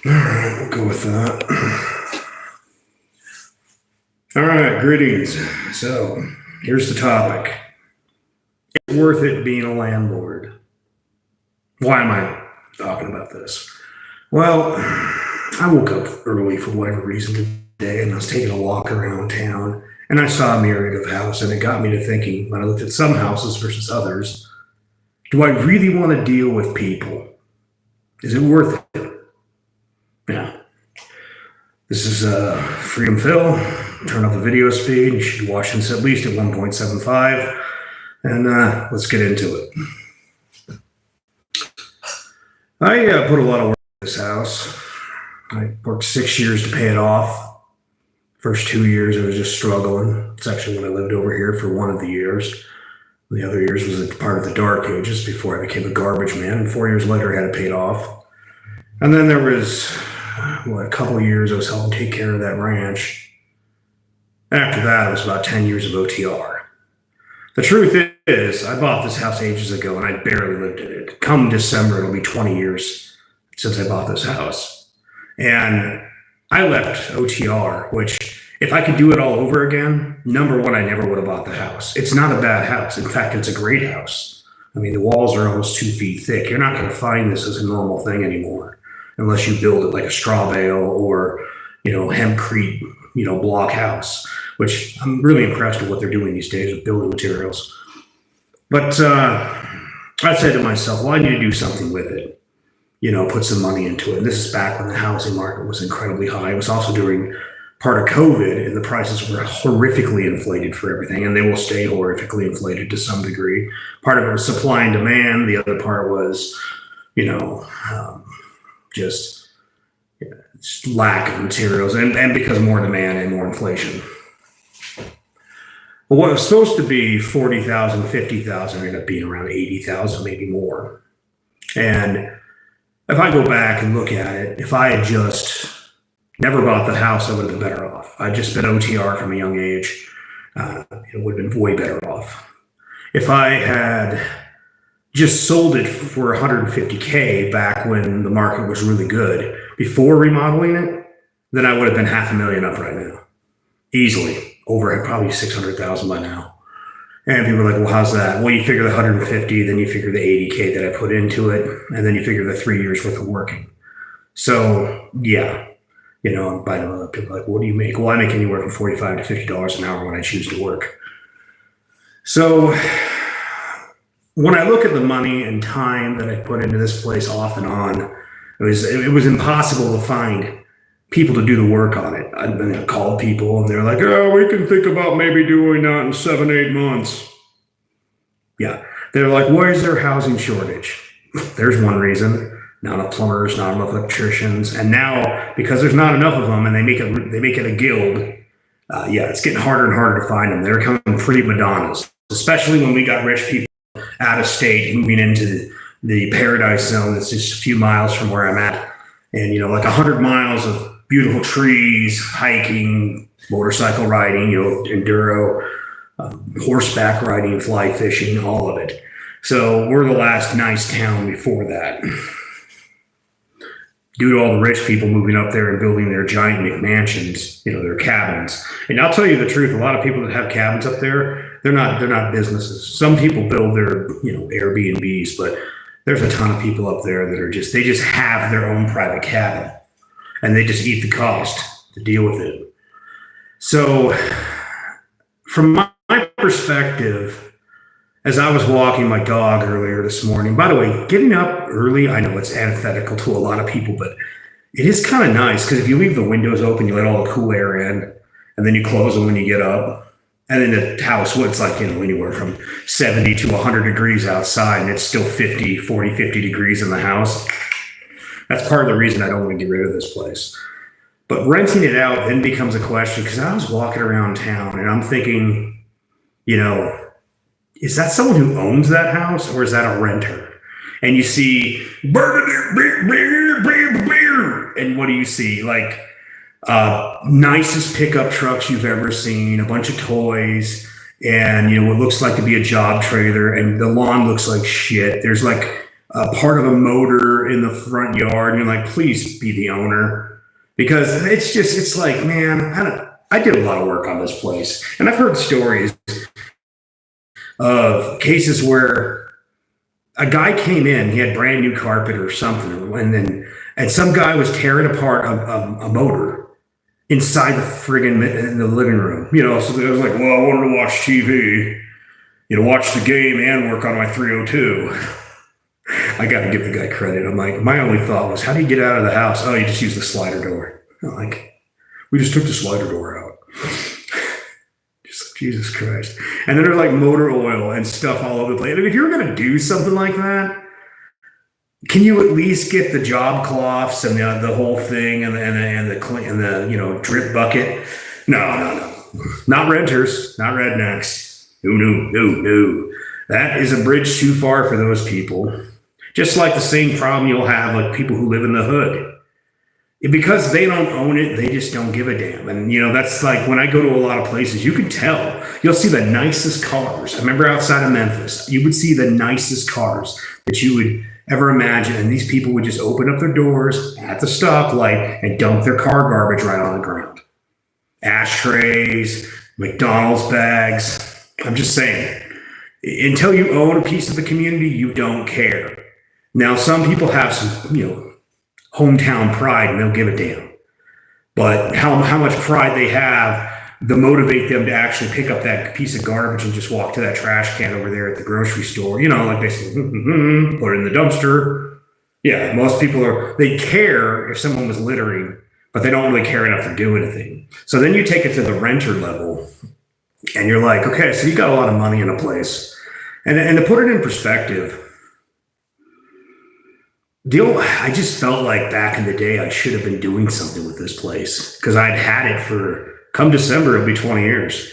All right, we'll go with that. All right, greetings. So here's the topic. Is it worth it being a landlord? Why am I talking about this? Well, I woke up early for whatever reason today, and I was taking a walk around town, and I saw a myriad of houses, and it got me to thinking when I looked at some houses versus others, do I really want to deal with people? Is it worth it? Yeah. This is Freedom Phil. Turn up the video speed. You should watch this at least at 1.75. And let's get into it. I put a lot of work in this house. I worked 6 years to pay it off. First 2 years, I was just struggling. It's actually when I lived over here for one of the years. The other years was a part of the dark ages before I became a garbage man. And 4 years later, I had it paid off. And then there was, a couple of years I was helping take care of that ranch. After that, it was about 10 years of OTR. The truth is, I bought this house ages ago and I barely lived in it. Come December, it'll be 20 years since I bought this house. And I left OTR, which if I could do it all over again, number one, I never would have bought the house. It's not a bad house. In fact, it's a great house. I mean, the walls are almost 2 feet thick. You're not going to find this as a normal thing anymore, unless you build it like a straw bale or, hempcrete, block house, which I'm really impressed with what they're doing these days with building materials. But I said to myself, well, I need to do something with it, put some money into it. And this is back when the housing market was incredibly high. It was also during part of COVID, and the prices were horrifically inflated for everything, and they will stay horrifically inflated to some degree. Part of it was supply and demand. The other part was, just lack of materials, and because of more demand and more inflation. Well, what was supposed to be 40,000, 50,000 ended up being around 80,000, maybe more. And if I go back and look at it, if I had just never bought the house, I would have been better off. I just been OTR from a young age. It would have been way better off. If I had just sold it for 150K back when the market was really good before remodeling it, then I would have been $500,000 up right now. Easily. Over at probably 600,000 by now. And people are like, well, how's that? Well, you figure the 150, then you figure the 80K that I put into it, and then you figure the 3 years worth of working. So yeah, I'm buying other people like, what do you make? Well, I make anywhere from $45 to $50 an hour when I choose to work. So when I look at the money and time that I put into this place off and on, it was impossible to find people to do the work on it. I called people and they're like, oh, we can think about maybe doing that in 7-8 months. Yeah. They're like, why is there housing shortage? There's one reason. Not enough plumbers, not enough electricians. And now, because there's not enough of them and they make it a guild, it's getting harder and harder to find them. They're coming pretty Madonnas, especially when we got rich people out of state moving into the paradise zone that's just a few miles from where I'm at. And, like 100 miles of beautiful trees, hiking, motorcycle riding, enduro, horseback riding, fly fishing, all of it. So we're the last nice town before that. Due to all the rich people moving up there and building their giant McMansions, their cabins. And I'll tell you the truth, a lot of people that have cabins up there, they're not businesses. Some people build their, Airbnbs, but there's a ton of people up there that they just have their own private cabin. And they just eat the cost to deal with it. So from my perspective, as I was walking my dog earlier this morning, by the way, getting up early, I know it's antithetical to a lot of people, but it is kind of nice because if you leave the windows open, you let all the cool air in, and then you close them when you get up. And then the house, it's like, anywhere from 70 to 100 degrees outside, and it's still 50 degrees in the house. That's part of the reason I don't want to get rid of this place. But renting it out then becomes a question, because I was walking around town and I'm thinking, is that someone who owns that house or is that a renter? And you see, and what do you see? Like nicest pickup trucks you've ever seen, a bunch of toys, and what looks like to be a job trailer, and the lawn looks like shit. There's like part of a motor in the front yard. And you're like, please be the owner. Because it's like, man, I did a lot of work on this place. And I've heard stories of cases where a guy came in, he had brand new carpet or something, and some guy was tearing apart a motor inside the friggin' in the living room. So it was like, well, I wanted to watch TV, watch the game and work on my 302. I got to give the guy credit. I'm like, my only thought was, how do you get out of the house? Oh, you just use the slider door. I'm like, we just took the slider door out. Just Jesus Christ. And then there's like motor oil and stuff all over the place. I mean, if you're going to do something like that, can you at least get the job cloths and the whole thing and the drip bucket? No. Not renters, not rednecks. No. That is a bridge too far for those people. Just like the same problem you'll have like people who live in the hood. Because they don't own it, they just don't give a damn. And, that's like when I go to a lot of places, you can tell. You'll see the nicest cars. I remember outside of Memphis, you would see the nicest cars that you would ever imagine. And these people would just open up their doors at the stoplight and dump their car garbage right on the ground. Ashtrays, McDonald's bags. I'm just saying, until you own a piece of the community, you don't care. Now, some people have some, hometown pride and they'll give a damn. But how much pride they have to motivate them to actually pick up that piece of garbage and just walk to that trash can over there at the grocery store, like they say, put it in the dumpster. Yeah, most people they care if someone was littering, but they don't really care enough to do anything. So then you take it to the renter level and you're like, okay, so you got a lot of money in a place. And to put it in perspective, I just felt like back in the day, I should have been doing something with this place because I'd had it for, come December, it'll be 20 years,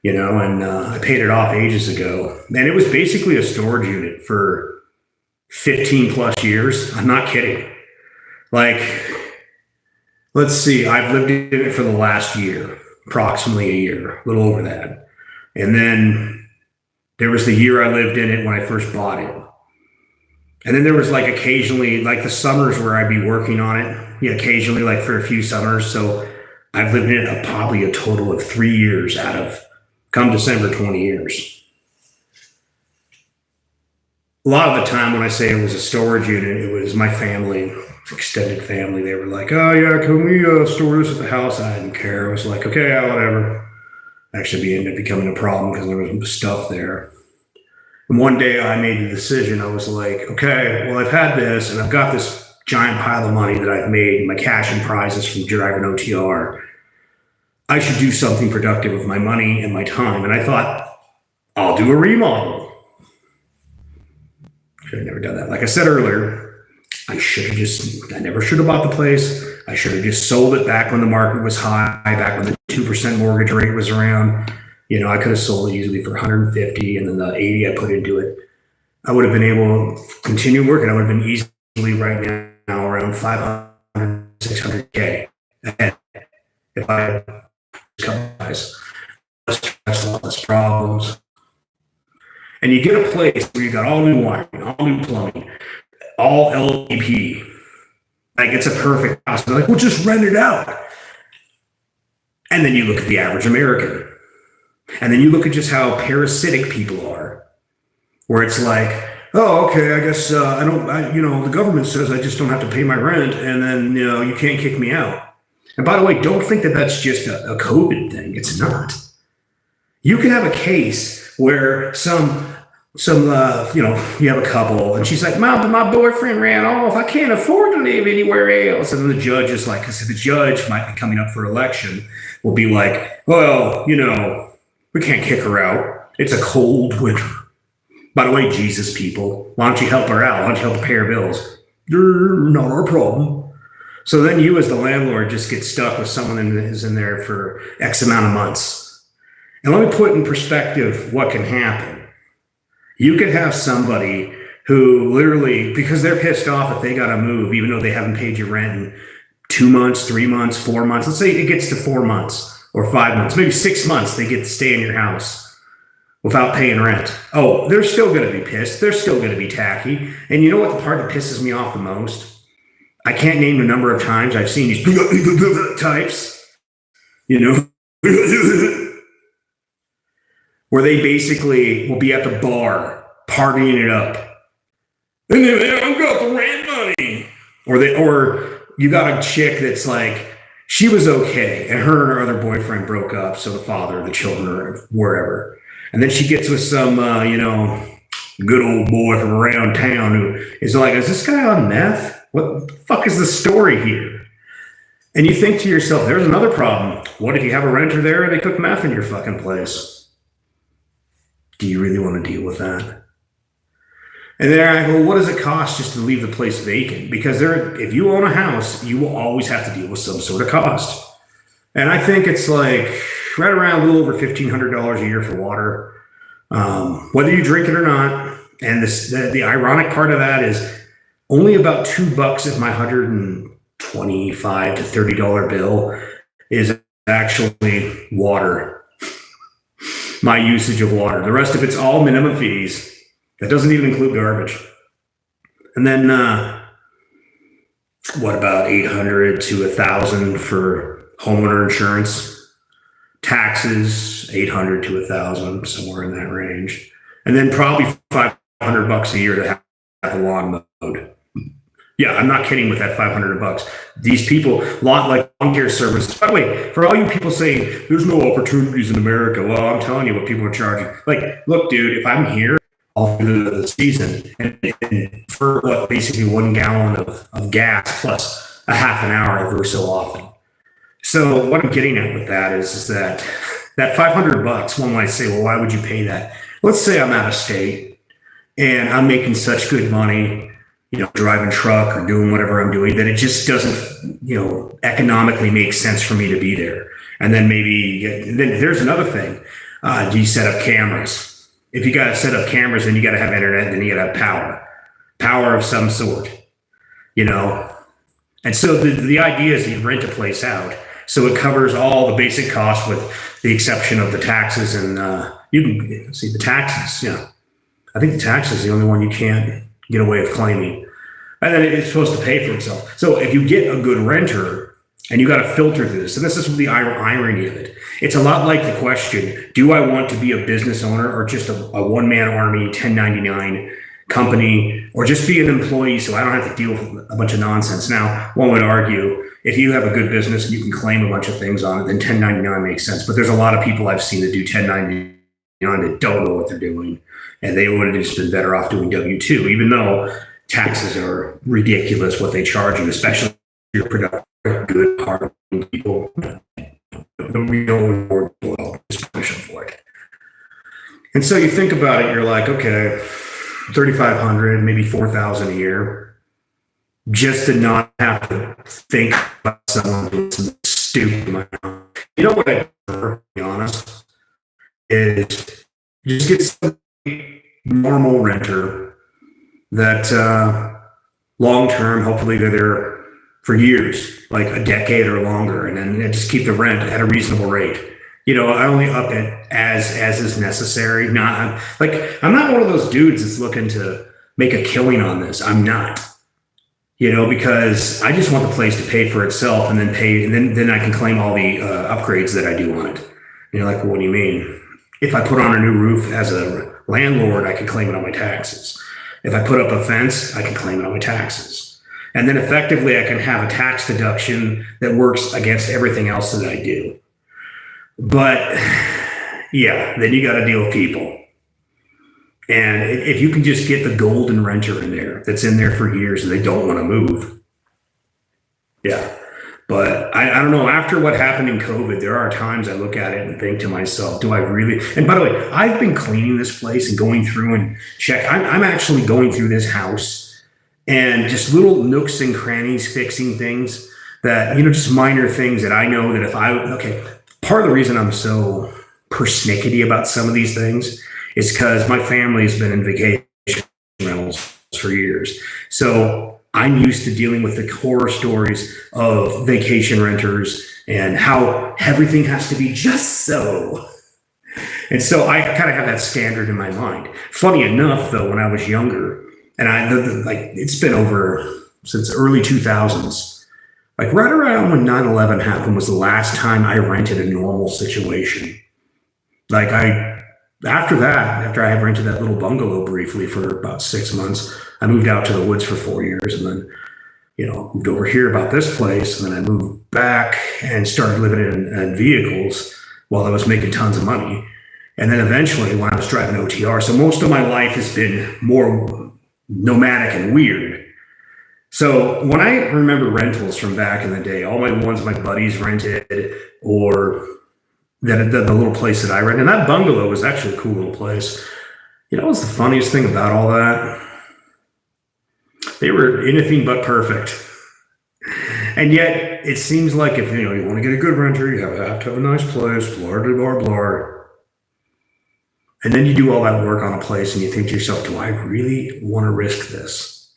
and I paid it off ages ago. And it was basically a storage unit for 15 plus years. I'm not kidding. Like, let's see, I've lived in it for the last year, approximately a year, a little over that. And then there was the year I lived in it when I first bought it. And then there was like occasionally, like the summers where I'd be working on it, occasionally like for a few summers. So I've lived in it probably a total of 3 years out of, come December, 20 years. A lot of the time when I say it was a storage unit, it was my family, extended family. They were like, oh yeah, can we store this at the house? I didn't care. I was like, okay, whatever. Actually, it ended up becoming a problem because there was stuff there. And one day I made the decision. I was like, okay, well, I've had this and I've got this giant pile of money that I've made, my cash and prizes from driving OTR. I should do something productive with my money and my time. And I thought, I'll do a remodel. Should have never done that. Like I said earlier, I never should have bought the place. I should have just sold it back when the market was high, back when the 2% mortgage rate was around. I could have sold it easily for 150, and then the 80 I put into it, I would have been able to continue working. I would have been easily right now around 500, 600K ahead if I had guys, less stress, less problems. And you get a place where you got all new wiring, all new plumbing, all LEP. Like it's a perfect house. They're like, well, just rent it out. And then you look at the average American. And then you look at just how parasitic people are, where it's like, oh, okay, I guess the government says I just don't have to pay my rent, and then, you can't kick me out. And by the way, don't think that that's just a COVID thing. It's not. You can have a case where you have a couple, and she's like, my boyfriend ran off. I can't afford to live anywhere else. And then the judge is like, because the judge might be coming up for election, will be like, well, we can't kick her out. It's a cold winter. By the way, Jesus people, why don't you help her out? Why don't you help her pay her bills? Not our problem. So then you as the landlord just get stuck with someone that is in there for X amount of months. And let me put in perspective what can happen. You could have somebody who literally, because they're pissed off if they got to move, even though they haven't paid your rent in 2 months, 3 months, 4 months. Let's say it gets to 4 months or 5 months, maybe 6 months, they get to stay in your house. without paying rent. Oh, they're still going to be pissed. They're still going to be tacky. And you know what the part that pisses me off the most? I can't name the number of times I've seen these types, you know, where they basically will be at the bar partying it up. And they don't got the rent money. Or you got a chick that's like, she was okay, and her and her other boyfriend broke up, so the father, the children, or wherever. And then she gets with some, good old boy from around town who is like, is this guy on meth? What the fuck is the story here? And you think to yourself, there's another problem. What if you have a renter there and they cook meth in your fucking place? Do you really want to deal with that? And then I go, what does it cost just to leave the place vacant? Because if you own a house, you will always have to deal with some sort of cost. And I think it's like right around a little over $1,500 a year for water, whether you drink it or not. And the ironic part of that is only about $2 of my $125 to $30 bill is actually water, my usage of water. The rest of it's all minimum fees. That doesn't even include garbage. And then what about $800 to $1,000 for homeowner insurance? Taxes, $800 to $1,000, somewhere in that range. And then probably $500 a year to have a lawn mowed. Yeah, I'm not kidding with that $500. These people, lawn care services. By the way, for all you people saying there's no opportunities in America, well, I'm telling you what people are charging. Like, look, dude, if I'm here all through the season and for basically 1 gallon of gas plus a half an hour every so often. So what I'm getting at with that is that $500, one might say, well, why would you pay that? Let's say I'm out of state and I'm making such good money, driving truck or doing whatever I'm doing, that it just doesn't, economically make sense for me to be there. And then then there's another thing. Do you set up cameras? If you got to set up cameras, then you got to have internet, then you got to have power of some sort, And so the idea is you rent a place out, so it covers all the basic costs with the exception of the taxes. And you can see the taxes. I think the tax is the only one you can't get away with claiming. And then it's supposed to pay for itself. So if you get a good renter, and you got to filter through this, and this is the irony of it. It's a lot like the question, do I want to be a business owner or just a one-man army, 1099 company, or just be an employee so I don't have to deal with a bunch of nonsense? Now, one would argue, if you have a good business and you can claim a bunch of things on it, then 1099 makes sense. But there's a lot of people I've seen that do 1099 that don't know what they're doing, and they would have just been better off doing W-2, even though taxes are ridiculous what they charge you, especially if you're productive. Good, hard people. The real reward will is push them for it. And so you think about it, you're like, okay, $3,500, maybe $4,000 a year, just to not have to think about someone doing something stupid. What I prefer, to be honest, is just get some normal renter that long term, hopefully they're there for years, like a decade or longer, and then just keep the rent at a reasonable rate. I only up it as is necessary. I'm not one of those dudes that's looking to make a killing on this. I'm not, because I just want the place to pay for itself and then then I can claim all the upgrades that I do on it. And you're like, well, what do you mean? If I put on a new roof as a landlord, I can claim it on my taxes. If I put up a fence, I can claim it on my taxes. And then effectively I can have a tax deduction that works against everything else that I do. But yeah, then you got to deal with people. And if you can just get the golden renter in there that's in there for years and they don't want to move. Yeah. But I don't know, after what happened in COVID, there are times I look at it and think to myself, do I really? And by the way, I've been cleaning this place and going through and I'm actually going through this house and just little nooks and crannies, fixing things that, just minor things that I know that part of the reason I'm so persnickety about some of these things is because my family's been in vacation rentals for years. So I'm used to dealing with the horror stories of vacation renters and how everything has to be just so. And so I kind of have that standard in my mind. Funny enough, though, when I was younger, and like it's been over since early 2000s, like right around when 9/11 happened was the last time I rented a normal situation. Like after that, after I had rented that little bungalow briefly for about 6 months, I moved out to the woods for 4 years, and then moved over here about this place, and then I moved back and started living in vehicles while I was making tons of money. And then eventually, when I was driving OTR, so most of my life has been more nomadic and weird. So when I remember rentals from back in the day, all my ones my buddies rented, or the little place that I rented, and that bungalow was actually a cool little place. What's the funniest thing about all that? They were anything but perfect. And yet, it seems like if you want to get a good renter, you have to have a nice place, blah, blah, blah, blah. And then you do all that work on a place and you think to yourself, do I really want to risk this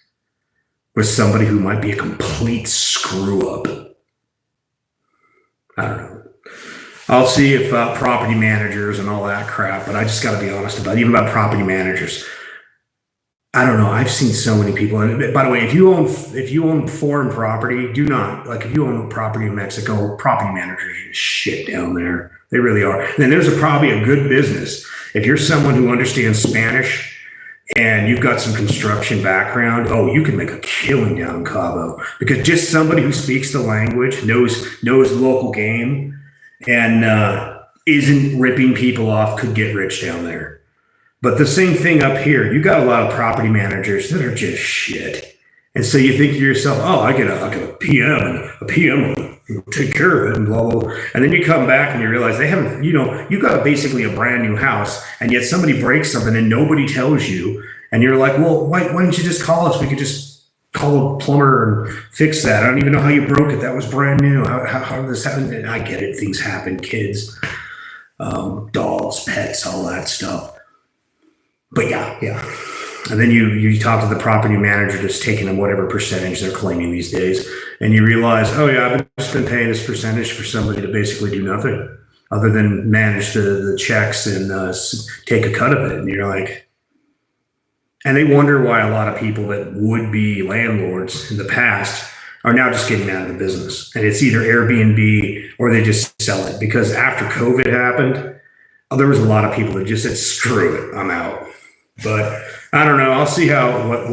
with somebody who might be a complete screw up? I don't know. I'll see if property managers and all that crap, but I just got to be honest about it, even about property managers. I don't know. I've seen so many people. And by the way, if you own foreign property, do not, like, if you own property in Mexico, property managers are shit down there. They really are. And then there's probably a good business. If you're someone who understands Spanish and you've got some construction background, oh, you can make a killing down in Cabo, because just somebody who speaks the language, knows local game, and isn't ripping people off could get rich down there. But the same thing up here. You got a lot of property managers that are just shit. And so you think to yourself, oh, I get a PM, and a PM will take care of it, and blah, blah, blah. And then you come back and you realize they haven't, you got basically a brand new house, and yet somebody breaks something and nobody tells you. And you're like, well, why didn't you just call us? We could just call a plumber and fix that. I don't even know how you broke it. That was brand new. How did this happen? And I get it. Things happen. Kids, dogs, pets, all that stuff. But yeah. And then you talk to the property manager that's taking them whatever percentage they're claiming these days, and you realize, oh yeah, I've just been paying this percentage for somebody to basically do nothing other than manage the checks and take a cut of it. And you're like, and they wonder why a lot of people that would be landlords in the past are now just getting out of the business. And it's either Airbnb or they just sell it, because after COVID happened, there was a lot of people that just said, screw it, I'm out. But I don't know. I'll see how it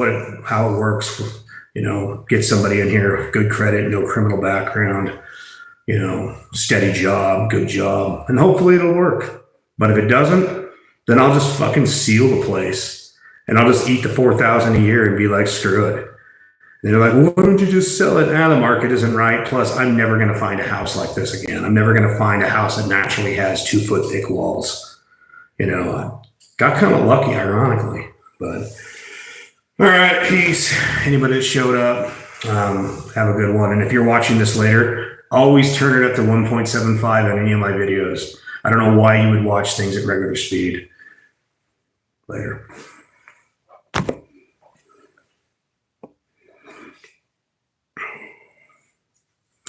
works. Get somebody in here, good credit, no criminal background, steady job, good job, and hopefully it'll work. But if it doesn't, then I'll just fucking seal the place, and I'll just eat the $4,000 a year and be like, screw it. And they're like, well, why don't you just sell it? The market isn't right. Plus, I'm never going to find a house like this again. I'm never going to find a house that naturally has 2-foot thick walls. I got kind of lucky, ironically. But all right, peace. Anybody that showed up, have a good one. And if you're watching this later, always turn it up to 1.75 on any of my videos. I don't know why you would watch things at regular speed. Later.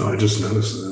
Oh, I just noticed that.